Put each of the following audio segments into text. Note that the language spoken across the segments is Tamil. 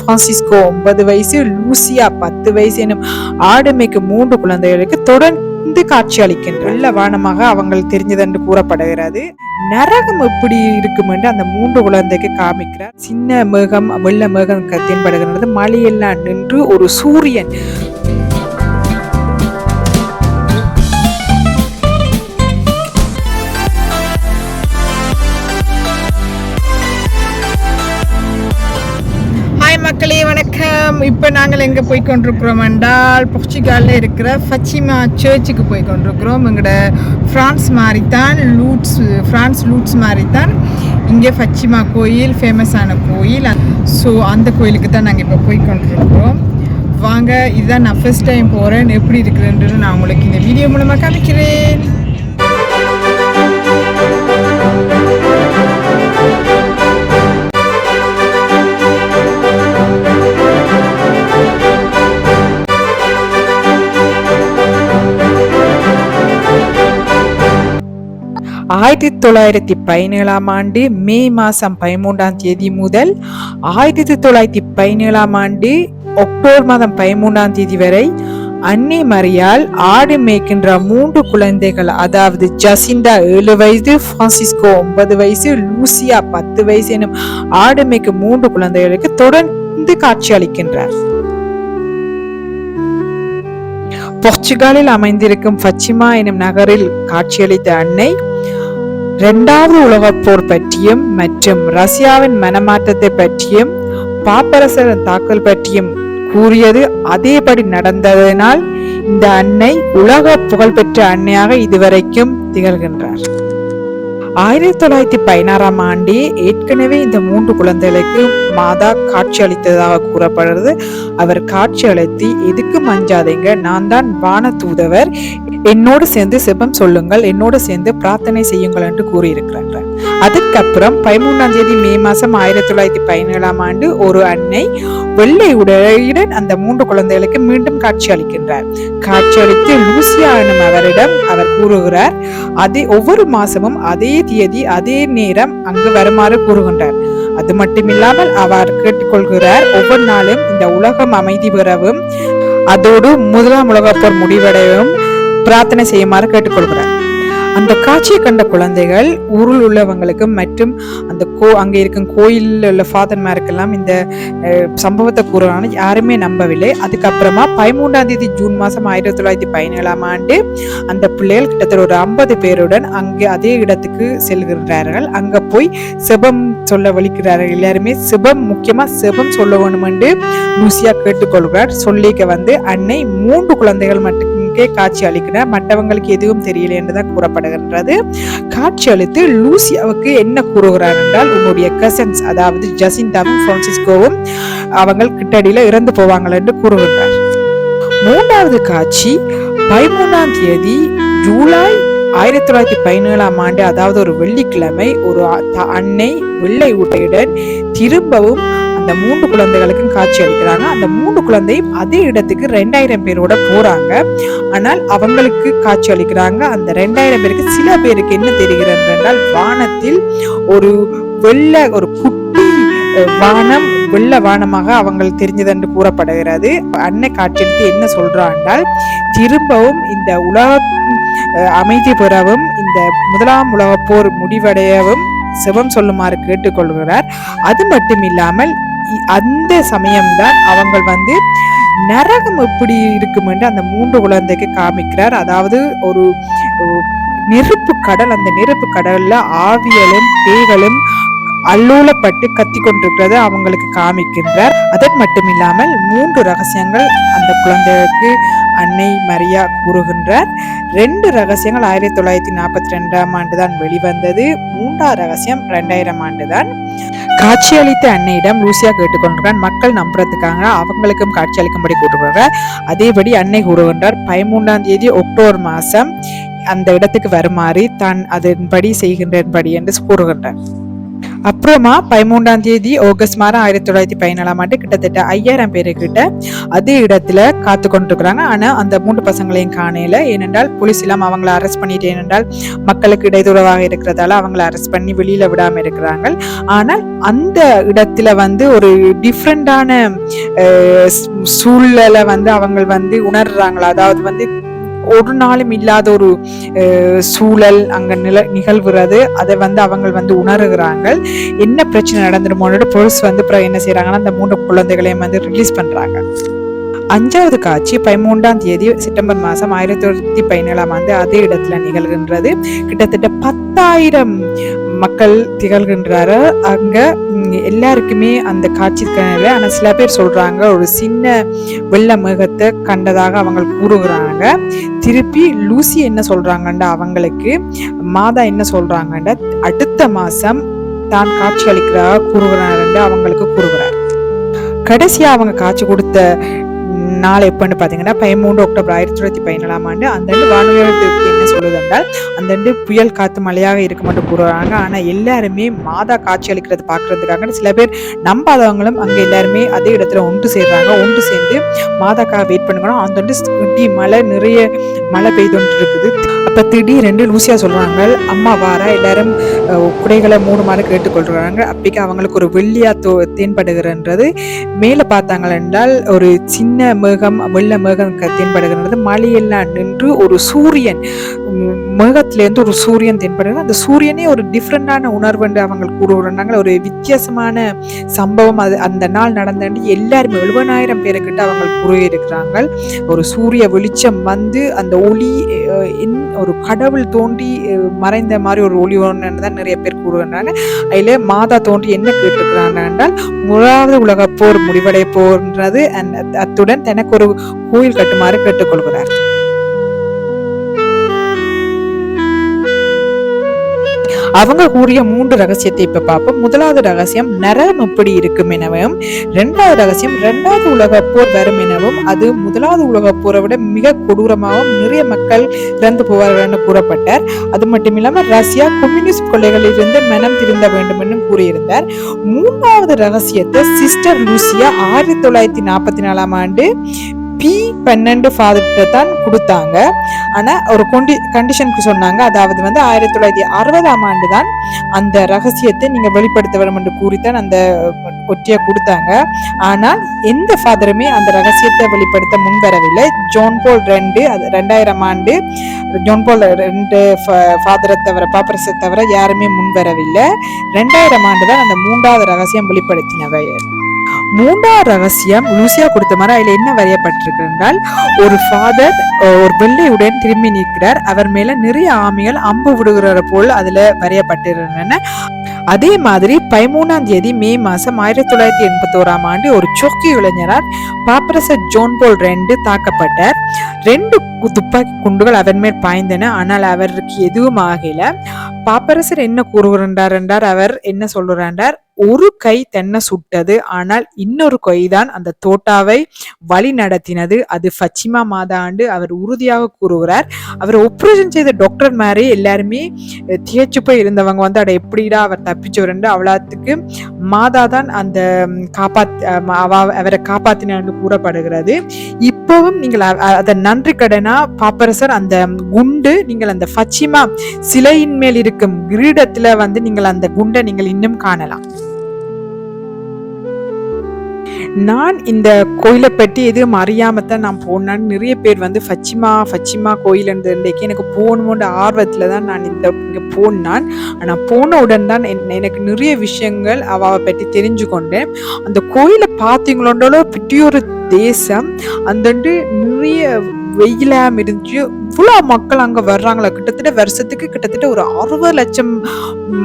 பிரான்சிஸ்கோ 9 வயசு, லூசியா 10 வயசு எனும் ஆடுமைக்கு 3 குழந்தைகளுக்கு தொடர்ந்து காட்சி அளிக்கின்ற வெள்ள வானமாக அவங்கள் தெரிஞ்சதென்று கூறப்படுகிறது. நரகம் எப்படி இருக்கும் என்று அந்த 3 குழந்தைக்கு காமிக்கிறார். சின்ன மேகம், வெள்ள மேகம் தென்படுகிறது. மழையெல்லாம் நின்று ஒரு சூரியன் மக்களே வணக்கம். இப்போ நாங்கள் எங்கே போய் கொண்டிருக்கிறோம் என்றால் போர்ச்சுகலில் இருக்கிற ஃபத்திமா சர்ச்சுக்கு போய் கொண்டிருக்கிறோம். எங்களோட ஃப்ரான்ஸ் லூட்ஸ் மாதிரி தான் இங்கே ஃபத்திமா கோயில் ஃபேமஸான கோயில். ஸோ அந்த கோயிலுக்கு தான் நாங்கள் இப்போ போய் கொண்டிருக்கிறோம். வாங்க, இதுதான் நான் ஃபர்ஸ்ட் டைம் போகிறேன். எப்படி இருக்குதுன்றது நான் உங்களுக்கு இந்த வீடியோ மூலமாக காமிக்கிறேன். ஆயிரத்தி 1917 மே மாதம் 13 முதல் 1917 அக்டோபர் மாதம் 13 வரை அன்னை மரியாள் ஆடு மேய்க்கின்ற 3 குழந்தைகள், அதாவது ஜசிந்தா 7 வயது, பிரான்சிஸ்கோ 9 வயசு, லூசியா 10 வயசு எனும் ஆடு மேய்க்கும் 3 குழந்தைகளுக்கு தொடர்ந்து காட்சி அளிக்கின்றார். போர்ச்சுகலில் அமைந்திருக்கும் ஃபத்திமா எனும் நகரில் காட்சியளித்த அன்னை 2வது உலகப் போர் பற்றியும் மற்றும் ரஷ்யாவின் மனமாற்றத்தை பற்றியும் பாப்பரசரின் தாக்கல் பற்றியும் கூறியது அதேபடி நடந்ததனால் இந்த அன்னை உலக புகழ்பெற்ற அன்னையாக இதுவரைக்கும் திகழ்கின்றார். 1916 ஏற்கனவே இந்த 3 குழந்தைகளுக்கு மாதா காட்சி அளித்ததாக கூறப்படுறது. அவர் காட்சி அளித்து, எதுக்கு மஞ்சாதீங்க, நான் தான் வான தூதவர், என்னோடு சேர்ந்து செபம் சொல்லுங்கள், என்னோடு சேர்ந்து பிரார்த்தனை செய்யுங்கள் என்று கூறியிருக்கிறார். அதுக்கப்புறம் 13 மே மாதம் 1917 ஒரு அன்னை வெள்ளை உடையுடன் அந்த 3 குழந்தைகளுக்கு மீண்டும் காட்சி அளிக்கின்றார். காட்சி அளித்து லூசியா எனும் அவரிடம் அவர் கூறுகிறார், அதே ஒவ்வொரு மாசமும் அதே தேதி அதே நேரம் அங்கு வருமாறு கூறுகின்றார். அது மட்டுமில்லாமல் அவர் கேட்டுக்கொள்கிறார், ஒவ்வொரு நாளும் இந்த உலகம் அமைதி பெறவும் அதோடு 1ஆம் உலகப் போர் முடிவடையவும் பிரார்த்தனை செய்யுமாறு கேட்டுக்கொள்கிறார். அந்த காட்சியை கண்ட குழந்தைகள் ஊரில் உள்ளவங்களுக்கும் மற்றும் அந்த அங்கே இருக்கும் கோயிலில் உள்ள ஃபாதர்மாருக்கெல்லாம் இந்த சம்பவத்தை கூறுறாங்க. யாருமே நம்பவில்லை. அதுக்கப்புறமா 13 ஜூன் மாதம் 1917 அந்த பிள்ளைகள் கிட்டத்தட்ட ஒரு 50 பேருடன் அங்கே அதே இடத்துக்கு செல்கிறார்கள். அங்க போய் செபம் சொல்ல வலிக்கிறார்கள். எல்லாருமே முக்கியமா செபம் சொல்ல வேணும் என்று லூசியா கேட்டுக்கொள்கிறார். சொல்லிக்க அன்னை 3 குழந்தைகள் மட்டும் காட்சி அளிக்கிறார். மற்றவங்களுக்கு எதுவும் தெரியல என்றுதான் கூறப்படுகின்றது. காட்சி அளித்து லூசியாவுக்கு என்ன கூறுகிறார் என்றால், உன்னுடைய கசன்ஸ், அதாவது ஜசிந்தாவும் பிரான்சிஸ்கோவும் அவங்க கிட்டடியில இறந்து போவாங்க என்று கூறுகின்றார். 3வது காட்சி 13 ஜூலை 1917 அதாவது ஒரு வெள்ளிக்கிழமை ஒரு அன்னை வெள்ளை உடையுடன் திரும்பவும் அந்த 3 குழந்தைகளுக்கும் காட்சி அளிக்கிறாங்க. அந்த 3 குழந்தையும் அதே இடத்துக்கு 2000 பேரோட போறாங்க. ஆனால் அவங்களுக்கு காட்சி அளிக்கிறாங்க. அந்த 2000 பேருக்கு சில பேருக்கு என்ன தெரிகிறது என்றால், வானத்தில் ஒரு குட்டி வானம், வெள்ள வானமாக அவங்க தெரிஞ்சது என்று கூறப்படுகிறது. அன்னை காட்சியளித்து என்ன சொல்றாண்டால், திரும்பவும் இந்த உலக அமைதி பெறவும் இந்த 1ஆம் உலகப் போர் முடிவடையவும் செபம் சொல்லுமாறு கேட்டுக்கொள்கிறார். அது மட்டும் இல்லாமல் அந்த சமயம்தான் அவங்க நரகம் எப்படி இருக்கும் என்று அந்த 3 குழந்தைக்கு காமிக்கிறார். அதாவது ஒரு நெருப்பு கடல், அந்த நெருப்பு கடல்ல ஆவியலும் பேய்களும் அல்லூலப்பட்டு கத்தி கொண்டிருக்கிறது அவங்களுக்கு காமிக்கின்றார். அதன் மட்டும் இல்லாமல் 3 ரகசியங்கள் அந்த குழந்தைக்கு அன்னை மரியா கூறுகின்றார். 2 ரகசியங்கள் 1942 தான் வெளிவந்தது. 3ஆம் ரகசியம் 2000 தான். காட்சி அளித்த அன்னையிடம் லூசியா கேட்டுக்கொண்டிருக்கிறார். மக்கள் நம்புறதுக்காக அவங்களுக்கும் காட்சி அளிக்கும்படி கூட்டுகிறார். அதேபடி அன்னை கூறுகின்றார், 13 அக்டோபர் மாதம் அந்த இடத்துக்கு வருமாறு தான் அதன்படி செய்கின்றபடி என்று கூறுகின்றார். அப்புறமா 13ஆம் தேதி ஆகஸ்ட் மாதம் 1914 கிட்டத்தட்ட 5000 பேருக்கிட்ட அதே இடத்துல காத்து கொண்டிருக்கிறாங்க. ஆனா அந்த 3 பசங்களையும் காணல. ஏனென்றால் போலீஸ் எல்லாம் அவங்களை அரெஸ்ட் பண்ணிட்டு, ஏனென்றால் மக்களுக்கு இடையூறாக இருக்கிறதால அவங்களை அரெஸ்ட் பண்ணி வெளியில விடாம இருக்கிறாங்க. ஆனால் அந்த இடத்துல ஒரு டிஃப்ரெண்டான சூழ்நிலை அவங்க உணர்றாங்களா, அதாவது ஒரு நாளும் இல்லாத ஒரு சூழல் அங்க நிகழ்வுறது. அதை அவங்க உணர்கிறாங்க. என்ன பிரச்சனை நடந்துருமோன்னு போலீஸ் என்ன செய்யறாங்கன்னா அந்த 3 குழந்தைகளையும் ரிலீஸ் பண்றாங்க. 5வது காட்சி 13ஆம் தேதி செப்டம்பர் மாதம் 1917 அதே இடத்துல நிகழ்கின்றது. கிட்டத்தட்ட 10,000 மக்கள் திகழ்கின்றாரு அங்க. எல்லாருக்குமே அந்த காட்சி கனவு. ஆனா சில பேர் சொல்றாங்க ஒரு சின்ன வெள்ள மேகத்தை கண்டதாக அவங்க கூறுகிறாங்க. திருப்பி லூசி என்ன சொல்றாங்கண்டா, அவங்களுக்கு மாதா என்ன சொல்றாங்கண்டா, அடுத்த மாசம் தான் காட்சி அளிக்கிறதாக கூறுகிறார் அவங்களுக்கு கூறுகிறார். கடைசியா அவங்க காட்சி கொடுத்த நாள் எப்பன்னு பாத்தீங்கன்னா 13 அக்டோபர் 1917 அந்த வானிலை என்ன சொல்லுது என்றால், அந்த புயல் காத்து மழையாக இருக்க மட்டும் கூறுறாங்க. ஆனா எல்லாருமே மாதா காட்சி அளிக்கிறது பாக்குறதுக்காக சில பேர் நம்பாதவங்களும் அங்க எல்லாருமே அதே இடத்துல ஒன்று சேர்றாங்க. ஒன்று சேர்ந்து மாதாக்காக வெயிட் பண்ணுறோம். அந்த மழை நிறைய மழை பெய்து இருக்குது. அப்ப திடீரென்று லூசியா சொல்றாங்க, அம்மா வாரா, எல்லாரும் குடைகளை 3 மாதம் கேட்டுக்கொள்றாங்க. அப்பைக்கு அவங்களுக்கு ஒரு வெள்ளியா தென்படுகிறது. மேல பார்த்தாங்க என்றால் ஒரு சின்ன மேகம், வெள்ள மேகம் தென்படுகிறது. மழையெல்லாம் நின்று ஒரு சூரியன், மேகத்திலேருந்து ஒரு சூரியன் தென்படுகிறது. அந்த சூரியனே ஒரு டிஃப்ரெண்டான உணர்வு என்று அவங்க கூறுகிறாங்க. ஒரு வித்தியாசமான சம்பவம் அது அந்த நாள் நடந்தாண்டு எல்லாருமே 70,000 பேருக்கிட்ட அவங்க கூறியிருக்கிறாங்க. ஒரு சூரிய வெளிச்சம் அந்த ஒளி ஒரு கடவுள் தோன்றி மறைந்த மாதிரி ஒரு ஒளி ஒன்று தான் நிறைய பேர் கூறுகின்றாங்க. அதுல மாதா தோன்றி என்ன கேட்டுக்கிறாங்க என்றால், 1வது உலக போர் முடிவடை போன்றது, அத்துடன் தனக்கு ஒரு கோயில் கட்டுமாறு கேட்டுக்கொள்கிறார். அவங்க கூறிய 3 ரகசியத்தை இப்ப பார்ப்போம். 1வது ரகசியம் நரகம் எப்படி இருக்கும் எனவும், 2வது ரகசியம் 2வது உலக போர் வரும் எனவும், அது 1வது உலக போரை விட மிக கொடூரமாகவும் நிறைய மக்கள் இறந்து போவார்கள் என கூறப்பட்டார். அது மட்டும் இல்லாம ரஷ்யா கம்யூனிஸ்ட் கொள்ளைகளில் இருந்து மனம் திருந்த வேண்டும் என்று கூறியிருந்தார். 3வது ரகசியத்தை சிஸ்டர் லூசியா 1944 P12 ஃபாதர்கிட்ட தான் கொடுத்தாங்க. ஆனா ஒரு கண்டிஷனுக்கு சொன்னாங்க. அதாவது 1960 தான் அந்த ரகசியத்தை நீங்க வெளிப்படுத்த வேண்டும் என்று கூறித்தான் அந்த ஒற்றிய கொடுத்தாங்க. ஆனால் எந்த ஃபாதருமே அந்த ரகசியத்தை வெளிப்படுத்த முன்வரவில்லை. ஜான் பால் 2 2000 ஜான் பால் 2 ஃபாதரை தவிர, பாப்பரசை தவிர யாருமே முன்வரவில்லை. 2000 தான் அந்த 3வது ரகசியம் வெளிப்படுத்தினவை. 3வது ரகசியம் லூசியா கொடுத்த மாதிரி அதுல என்ன வரையப்பட்டிருக்கு என்றால், ஒரு ஃபாதர் ஒரு வெள்ளையுடன் திரும்பி நிற்கிறார். அவர் மேல நிறைய ஆமைகள் அம்பு விடுகிற போல் அதுல வரையப்பட்டிருந்தன. அதே மாதிரி 13ஆம் தேதி மே மாசம் 1981 ஒரு சொக்கி இளைஞரால் பாப்பரச ஜான் பால் 2 தாக்கப்பட்டார். 2 துப்பாக்கி குண்டுகள் அவர் மேல் பாய்ந்தன. ஆனால் அவருக்கு எதுவும் ஆகல. பாப்பரசர் என்ன கூறுகின்றார் என்றார், அவர் என்ன சொல்லுறார், ஒரு கை தென்னை சுட்டது, ஆனால் இன்னொரு கைதான் அந்த தோட்டாவை வழி நடத்தினது. அது ஃபத்திமா மாதாண்டு அவர் உறுதியாக கூறுகிறார். அவர் ஆபரேஷன் செய்த டாக்டர் மாதிரி எல்லாருமே தியச்சு போய் இருந்தவங்க அதை எப்படிடா அவர் தப்பிச்சவர் என்று அவ்வளவுக்கு மாதா தான் அந்த அவரை காப்பாத்தினான்னு கூறப்படுகிறது. இப்பவும் நீங்கள் அதை நன்றி கடனா பாப்பரசர் அந்த குண்டு நீங்கள் அந்த ஃபத்திமா சிலையின் மேல் இருக்கும் கிரீடத்துல நீங்கள் அந்த குண்டை நீங்கள் இன்னும் காணலாம். நான் இந்த கோயிலை பற்றி எதுவும் அறியாமத்தான் நான் போனேன். நிறைய பேர் ஃபத்திமா கோயில் எனக்கு போகணுன்ற ஆர்வத்துல தான் நான் இங்க போனான். ஆனா போன உடன் தான் எனக்கு நிறைய விஷயங்கள் அவ பற்றி தெரிஞ்சு கொண்டேன். அந்த கோயிலை பார்த்தீங்களோட பெரிய ஒரு தேசம், அந்த நிறைய வெயிலாம் இருந்துச்சு. இவ்வளோ மக்கள் அங்க வர்றாங்களா, கிட்டத்தட்ட வருஷத்துக்கு கிட்டத்தட்ட ஒரு 60 லட்சம்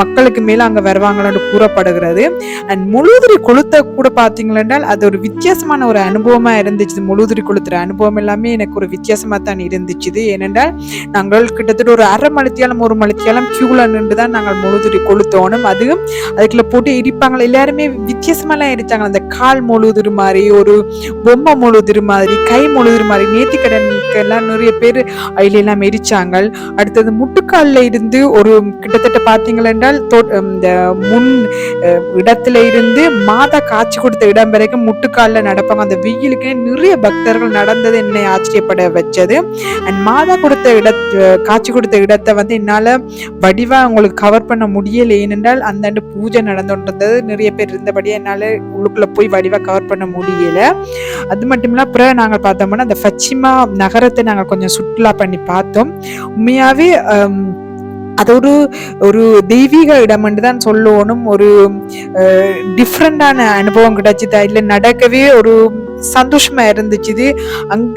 மக்களுக்கு மேல அங்க வருவாங்களான்னு கூறப்படுகிறது. அண்ட் முழுதிரி கொளுத்த கூட பாத்தீங்களா, அது ஒரு வித்தியாசமான ஒரு அனுபவமா இருந்துச்சு. முழுதிரி கொளுத்துற அனுபவம் எல்லாமே எனக்கு ஒரு வித்தியாசமா தான் இருந்துச்சு. ஏனென்றால் நாங்கள் கிட்டத்தட்ட ஒரு 1/2 மணித்தியாலம் 1 மணித்தியாலம் கியூல நின்று தான் நாங்கள் முழுதிரி கொளுத்தோணும். அதுக்குள்ள போட்டு இடிப்பாங்க. எல்லாருமே வித்தியாசமெல்லாம் இருச்சாங்க. அந்த கால் முழுதிரி மாதிரி, ஒரு பொம்மை முழுதிரி மாதிரி, கை முழுதிரி மாதிரி, நேர்த்திக்கடனுக்கு எல்லாம் நிறைய பேர் அதுல எல்லாம் எரிச்சாங்க. அடுத்தது முட்டுக்கால்ல இருந்து ஒரு கிட்டத்தட்ட பாத்தீங்கள் என்றால் இந்த முன் இடத்துல இருந்து மாதா காட்சி கொடுத்த இடம் வரைக்கும் முட்டுக்கால்ல நடப்பாங்க. அந்த வெயிலுக்கு நிறைய பக்தர்கள் நடந்தது என்னை ஆச்சரியப்பட வச்சது. அண்ட் மாதா காட்சி கொடுத்த இடத்தை வந்து என்னால வடிவா உங்களுக்கு கவர் பண்ண முடியல. ஏனென்றால் அந்த பூஜை நடந்துன்றது நிறைய பேர் இருந்தபடியே என்னால உள்ளுக்குள்ள போய் வடிவா கவர் பண்ண முடியல. அது மட்டும் இல்ல அப்புறம் நாங்கள் பார்த்தோம்னா அந்த ஃபச்சிமா நகரத்தை நாங்கள் கொஞ்சம் சுற்றுலா பண்ணி பார்த்தோம். உண்மையாவே அது ஒரு தெய்வீக இடம் என்று தான் சொல்லணும். ஒரு டிஃப்ரெண்டான அனுபவம் கிடைச்சிதா இல்லை நடக்கவே ஒரு சந்தோஷமா இருந்துச்சு. இது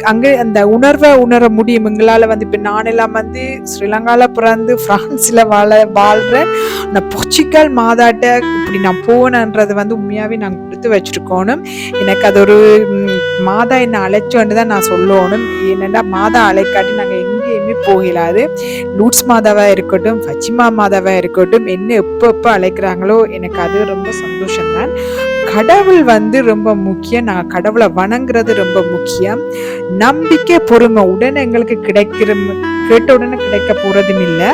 அங்க அந்த உணர்வை உணர முடியும் எங்களால வந்து. இப்ப நானெல்லாம் வந்து ஸ்ரீலங்கால பிறந்து பிரான்ஸ்ல வாழ்றேன். நான் போர்ச்சுகல் மாதாட்ட இப்படி நான் போனேன்றது வந்து உண்மையாவே நாங்க கொடுத்து வச்சிருக்கோணும். எனக்கு அது ஒரு மாதா என்ன அழைச்சோன்னு தான் நான் சொல்லணும். ஏனென்றா மாதா அழைக்காட்டி நாங்க எங்கேயுமே போகலாது. லூட்ஸ் மாதாவா இருக்கட்டும், ஃபச்சிமா மாதாவா இருக்கட்டும், என்ன எப்போ அழைக்கிறாங்களோ எனக்கு அது ரொம்ப சந்தோஷம்தான். கடவுள் வந்து ரொம்ப முக்கியம். நாங்கள் கடவுளை வணங்குறது ரொம்ப முக்கியம். நம்பிக்கை, பொறுமை உடனே எங்களுக்கு கேட்ட உடனே கிடைக்க போறதும் இல்லை.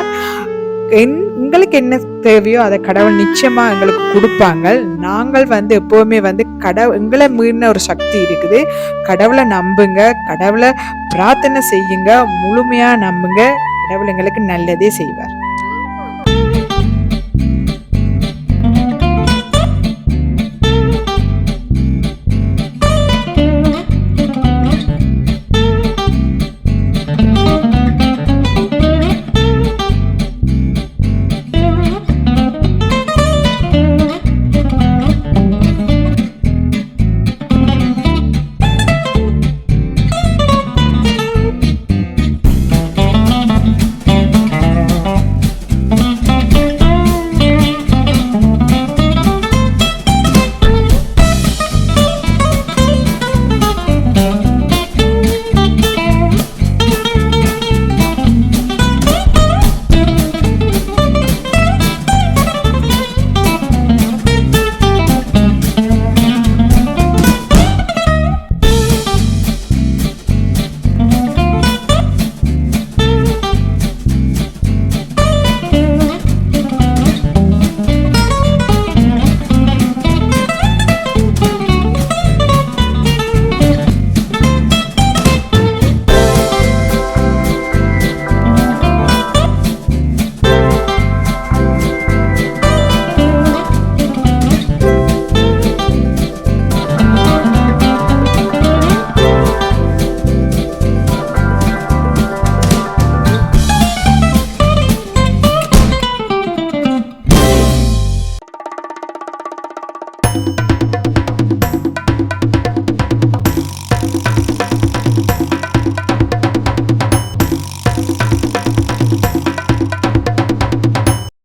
உங்களுக்கு என்ன தேவையோ அதை கடவுள் நிச்சயமா எங்களுக்கு கொடுப்பாங்க. நாங்கள் வந்து எப்பவுமே வந்து எங்களை மீறின ஒரு சக்தி இருக்குது. கடவுளை நம்புங்க, கடவுளை பிரார்த்தனை செய்யுங்க, முழுமையா நம்புங்க. கடவுள் எங்களுக்கு நல்லதே செய்வார்.